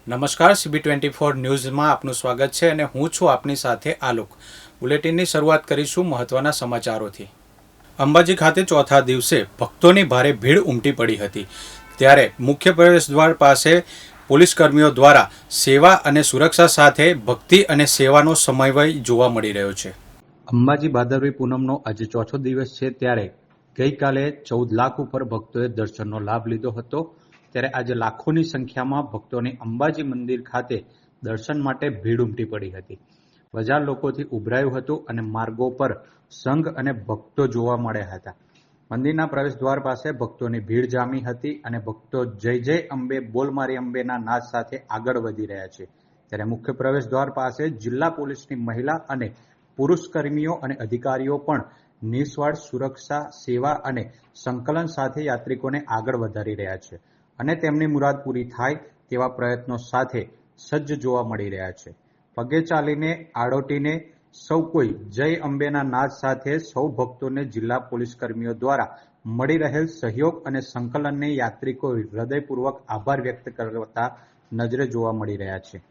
નમસ્કાર, CB24 ન્યૂઝમાં આપનું સ્વાગત છે અને હું છું આપની સાથે આલોક. બુલેટિનની શરૂઆત કરીશું મહત્વના સમાચારોથી. અંબાજી ખાતે ચોથા દિવસે ભક્તોની ભારે ભીડ ઉમટી પડી હતી. ત્યારે મુખ્ય પ્રવેશદ્વાર પાસે પોલીસ કર્મીઓ દ્વારા સેવા અને સુરક્ષા સાથે ભક્તિ અને સેવાનો સમન્વય જોવા મળી રહ્યો છે. અંબાજી ભાદરવી પૂનમનો આજે ચોથો દિવસ છે, ત્યારે ગઈકાલે 14 લાખ ઉપર ભક્તોએ દર્શનનો લાભ લીધો હતો. ત્યારે આજે લાખોની સંખ્યામાં ભક્તોની અંબાજી મંદિર ખાતે દર્શન માટે ભીડ ઉમટી પડી હતી. બજાર લોકોથી ઉભરાયું હતું અને માર્ગો પર સંઘ અને ભક્તો જોવા મળ્યા હતા. મંદિરના પ્રવેશદ્વાર પાસે ભક્તોની ભીડ જામી હતી અને ભક્તો જય જય અંબે બોલ મારી અંબેના નાદ સાથે આગળ વધી રહ્યા છે. ત્યારે મુખ્ય પ્રવેશદ્વાર પાસે જિલ્લા પોલીસની મહિલા અને પુરુષ કર્મીઓ અને અધિકારીઓ પણ નિસ્વાર્થ સુરક્ષા, સેવા અને સંકલન સાથે યાત્રિકોને આગળ વધારી રહ્યા છે અને તેમની મુરાદ પૂરી થાય તેવા પ્રયત્નો સાથે સજ્જ જોવા મળી રહ્યા છે. પગે ચાલીને, આડોટીને સૌ કોઈ જય અંબેના નાદ સાથે સૌ ભક્તોને જિલ્લા પોલીસ કર્મીઓ દ્વારા મળી રહેલ સહયોગ અને સંકલનને યાત્રિકો હૃદયપૂર્વક આભાર વ્યક્ત કરતા નજરે જોવા મળી રહ્યા છે.